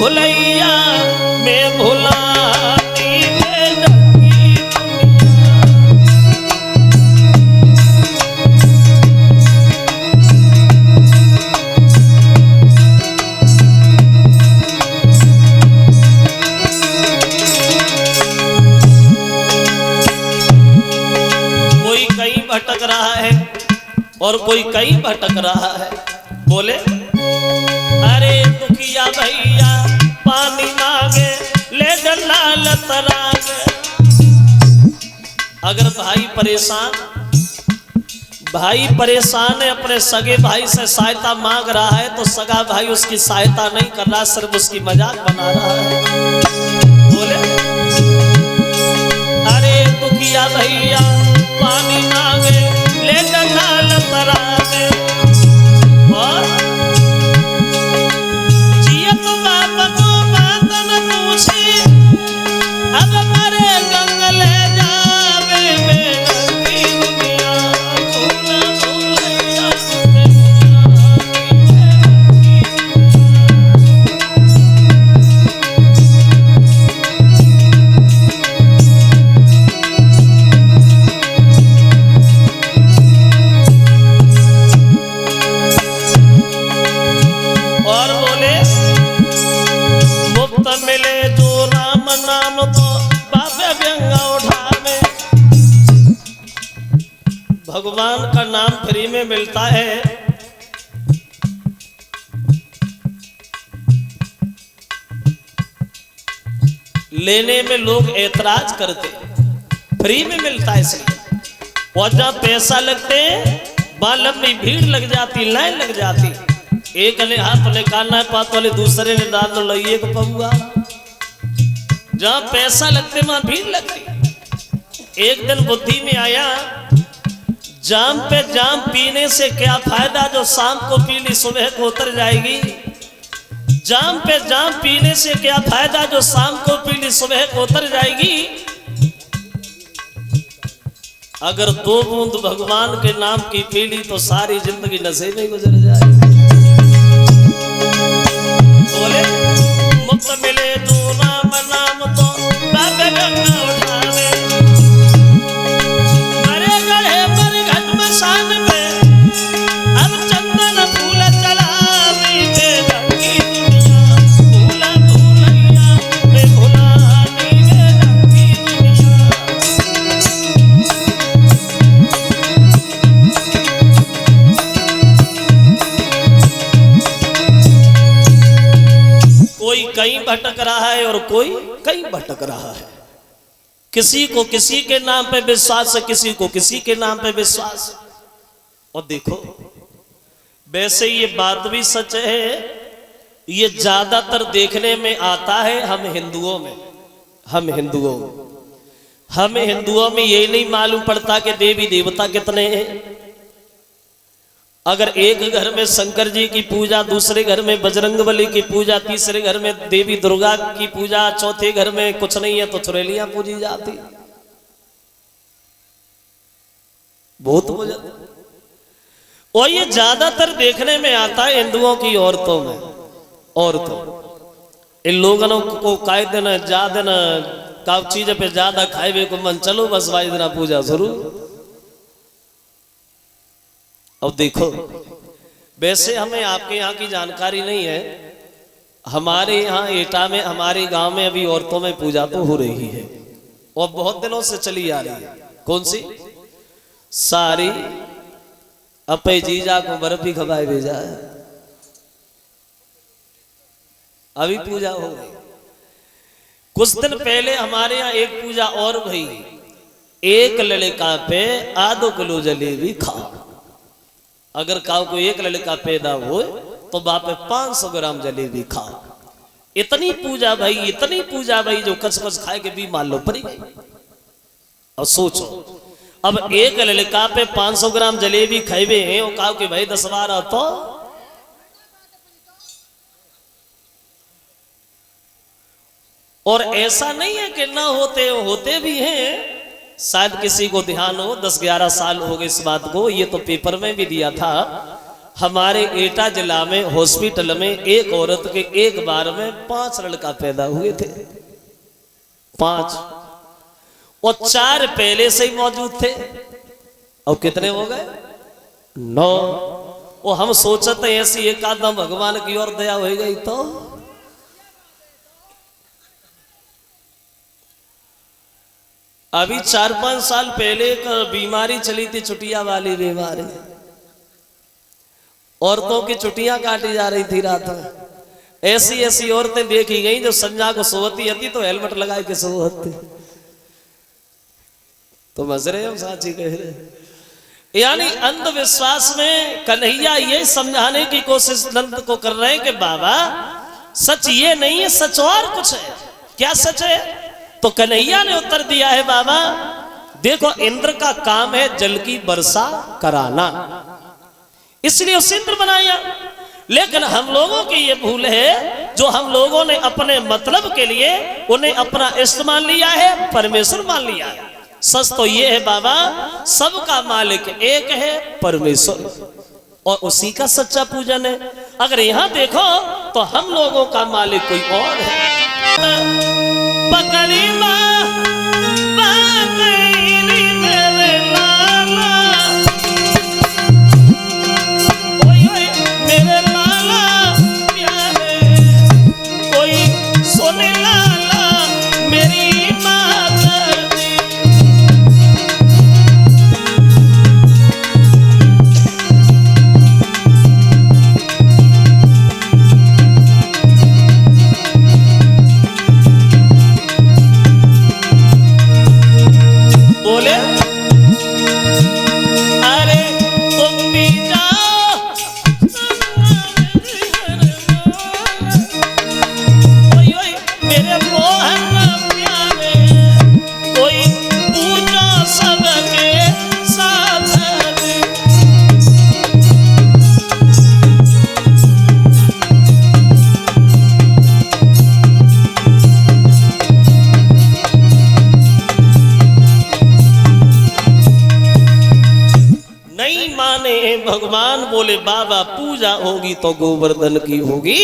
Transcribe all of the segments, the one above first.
भुलैया में भुलानी कोई कहीं भटक रहा है और कोई कहीं भटक रहा है। बोले अरे दुखिया भैया पानी मांगे ले लाल तरागे। अगर भाई परेशान है, अपने सगे भाई से सहायता मांग रहा है, तो सगा भाई उसकी सहायता नहीं कर रहा, सिर्फ उसकी मजाक बना रहा है। बोले अरे दुखिया भैया पानी मांगे ले लाल तरागे। और जियत बाप को बात न पूछी, अब मरे जंगल जावे बेनंगी दुनिया। भूला भूलैया और बोले मुफ्त मिले जो राम नाम तो बाबे व्यंगा उठावे। भगवान का नाम फ्री में मिलता है, लेने में लोग ऐतराज करते, फ्री में मिलता है इसलिए। और जहाँ पैसा लगते वहां लंबी भीड़ लग जाती, लाइन लग जाती। एक ने हाथ ले काना पात वाले, दूसरे ने डाल लो एक पहुआ। जहां पैसा लगते वहां भीड़ लगती। एक दिन बुद्धि में आया, जाम पे जाम पीने से क्या फायदा, जो शाम को पी ली सुबह को उतर जाएगी। जाम पे जाम पीने से क्या फायदा, जो शाम को पी ली सुबह को उतर जाएगी। अगर 2 बूंद भगवान के नाम की पी ली तो सारी जिंदगी नशे में गुजर जाएगी। बोले मुफ्त मिले जो राम नाम तो बाबे गंगा उठावे। मरे गढ़े पर घट मसान में अब चंदन फूल चलावी बेनंगी दुनिया। भूला भूलैया में भुलानी बेनंगी दुनिया। कोई कहीं भटक रहा है और कोई कहीं भटक रहा है। किसी को किसी के नाम पे विश्वास है, किसी को किसी के नाम पे विश्वास। और देखो वैसे ये बात भी सच है, ये ज्यादातर देखने में आता है हम हिंदुओं में ये नहीं मालूम पड़ता कि देवी देवता कितने हैं। अगर एक घर में शंकर जी की पूजा, दूसरे घर में बजरंगबली की पूजा, तीसरे घर में देवी दुर्गा की पूजा, चौथे घर में कुछ नहीं है तो चुड़ैलियां पूजी जाती। बहुत पूजा। और ये ज्यादातर देखने में आता है हिंदुओं की औरतों में। इन लोगों को कायद देना जा देना का चीज पे ज्यादा खाए को मन, चलो बस भाई देना पूजा शुरू। अब देखो वैसे हमें आपके यहाँ की जानकारी नहीं है, हमारे यहाँ एटा में, हमारे गांव में अभी औरतों में पूजा तो हो रही है और बहुत दिनों से चली आ रही है। कौन सी? सारी अपे जीजा को बर्फी खवाए भेजा है, अभी पूजा हो गई। कुछ दिन पहले हमारे यहाँ एक पूजा और भई, एक लड़का पे आधो किलो जलेबी खाओ। अगर काऊ को एक लड़का पैदा हो तो बाप 500 ग्राम जलेबी खाओ। इतनी पूजा भाई जो कच खाए के भी मान लो पड़ी गई। अब सोचो, अब एक लड़का पे 500 ग्राम जलेबी खाए हैं और काऊ के भाई 10-12 तो और ऐसा नहीं है कि ना होते भी हैं। शायद किसी को ध्यान हो, 10-11 साल हो गए इस बात को, ये तो पेपर में भी दिया था हमारे एटा जिला में हॉस्पिटल में एक औरत के एक बार में 5 लड़का पैदा हुए थे, 5, और 4 पहले से ही मौजूद थे। और कितने हो गए? 9। और हम सोचते ऐसी एक आदम भगवान की ओर दया हो गई तो अभी 4-5 साल पहले एक बीमारी चली थी, चुटिया वाली बीमारी। औरतों की चुटियां काटी जा रही थी रात में। ऐसी ऐसी औरतें देखी गई जो संजा को सोती थी तो हेलमेट लगाए के सोती। तो मज रहे हम साची कह रहे। यानी अंधविश्वास में कन्हैया ये समझाने की कोशिश नंद को कर रहे हैं कि बाबा सच ये नहीं है, सच और कुछ है। क्या सच है? तो कन्हैया ने उत्तर दिया है, बाबा देखो इंद्र का काम है जल की वर्षा कराना, इसलिए उसे इंद्र बनाया। लेकिन हम लोगों की ये भूल है जो हम लोगों ने अपने मतलब के लिए उन्हें अपना इष्ट मान लिया है, परमेश्वर मान लिया है। सच तो ये है बाबा, सबका मालिक एक है परमेश्वर, और उसी का सच्चा पूजन है। अगर यहां देखो तो हम लोगों का मालिक कोई और है। पकड़ी मेरे लाला प्यारे, कोई सोने लाला मेरी माता। बोले अरे तुम भी जाओ, मेरे मोहन प्यारे, कोई पूजा सबके साथ। नहीं माने भगवान, बोले बाबा पूजा होगी तो गोवर्धन की होगी,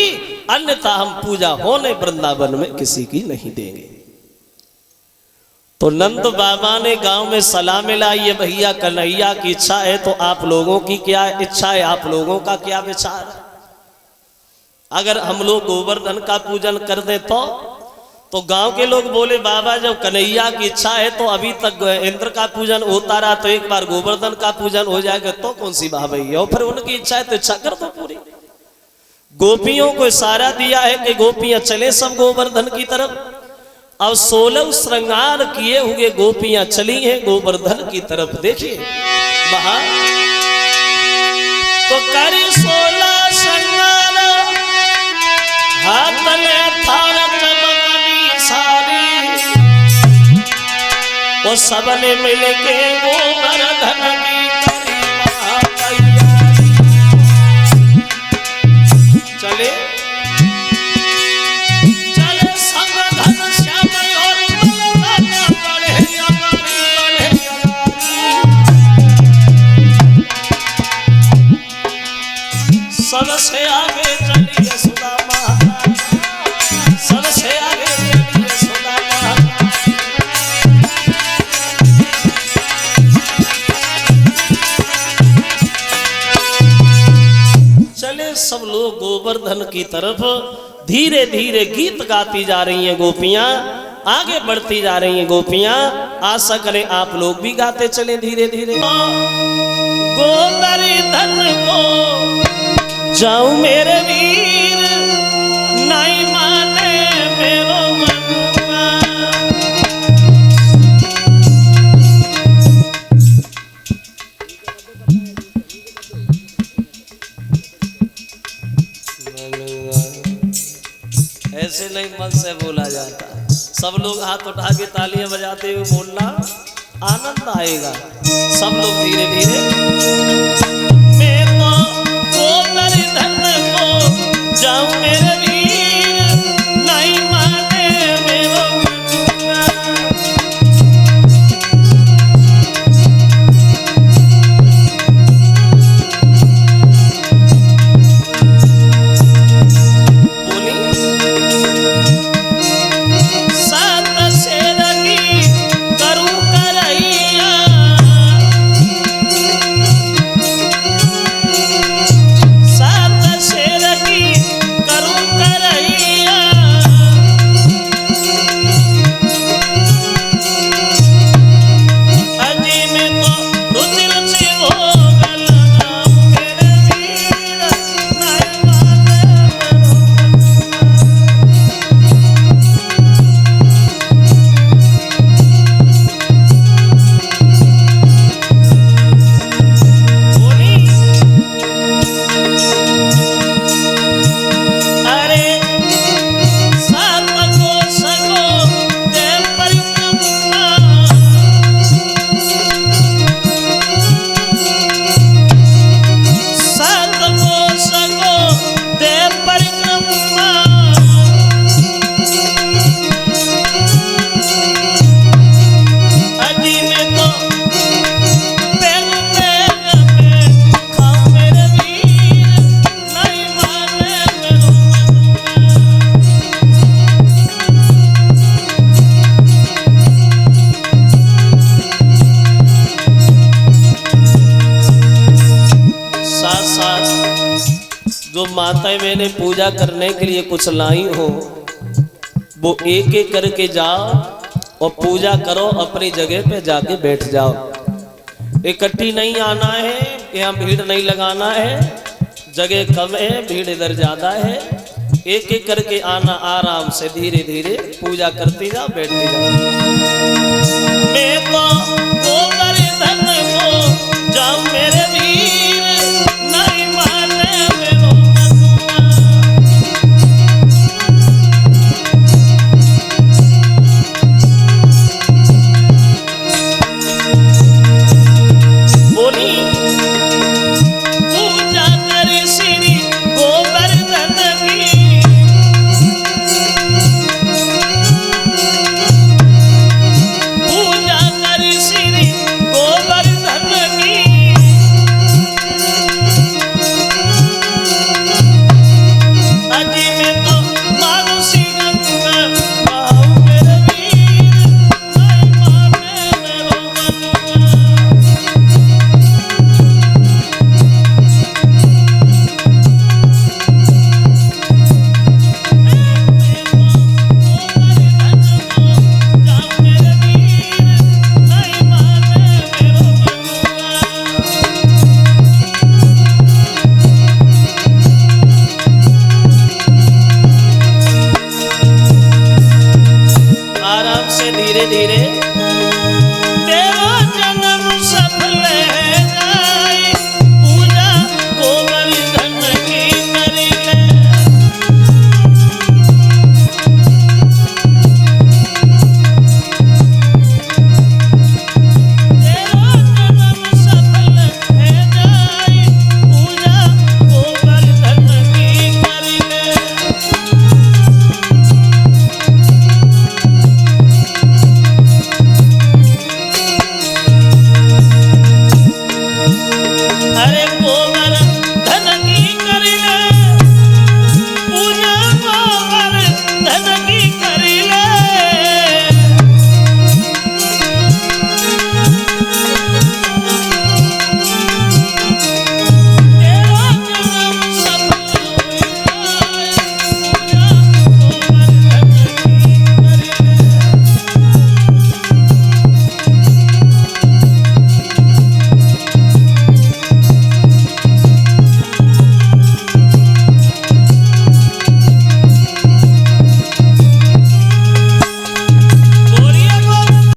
अन्यथा हम पूजा होने वृंदावन में किसी की नहीं देंगे। तो नंद बाबा ने गांव में सलाह मिलाई, ये भैया कन्हैया की इच्छा है तो आप लोगों की क्या इच्छा है, आप लोगों का क्या विचार है? अगर हम लोग गोवर्धन का पूजन कर दे तो गांव के लोग बोले बाबा जब कन्हैया की इच्छा है तो अभी तक इंद्र का पूजन होता रहा, तो एक बार गोवर्धन का पूजन हो जाएगा तो कौन सी बात है। और फिर उनकी इच्छा है तो इच्छा कर दो पूरी। गोपियों को इशारा दिया है कि गोपियां चले सब गोवर्धन की तरफ। अब 16 श्रृंगार किए हुए गोपियां चली हैं गोवर्धन की तरफ। देखिए वहां तो करी 16 श्रृंगार, हाथ में थार चमकनी सारी, वो सबने मिलके गोवर्धन की करी महातैयारी। चले चले संगधन श्याम और बलराम बड़े अगारी, सबसे आगे चलिए सुदामा, सबसे आगे चलिए सुदामा। चले सब लोग गोवर्धन की तरफ। धीरे धीरे गीत गाती जा रही हैं गोपियां, आगे बढ़ती जा रही हैं गोपियां। आशा करें आप लोग भी गाते चले धीरे धीरे। गोवर्धन को जाऊं मेरे वीर, नहीं माने मेरो मनुआ। ऐसे नहीं मन से बोला जाता। सब लोग हाथ उठा के तालियां बजाते हुए बोलना, आनंद आएगा। सब लोग धीरे धीरे। मैं तो गोवर्धन को जाऊं मेरे वीर, नहीं माने मेरो मनुआ। खास जो माताएं मैंने पूजा करने के लिए कुछ लाई हो, वो एक एक करके जाओ और पूजा करो, अपनी जगह पे जाके बैठ जाओ। इकट्ठी नहीं आना है, यहाँ भीड़ नहीं लगाना है, जगह कम है, भीड़ इधर ज्यादा है। एक एक करके आना, आराम से धीरे धीरे पूजा करती जाओ, बैठती जाओ। मैं तो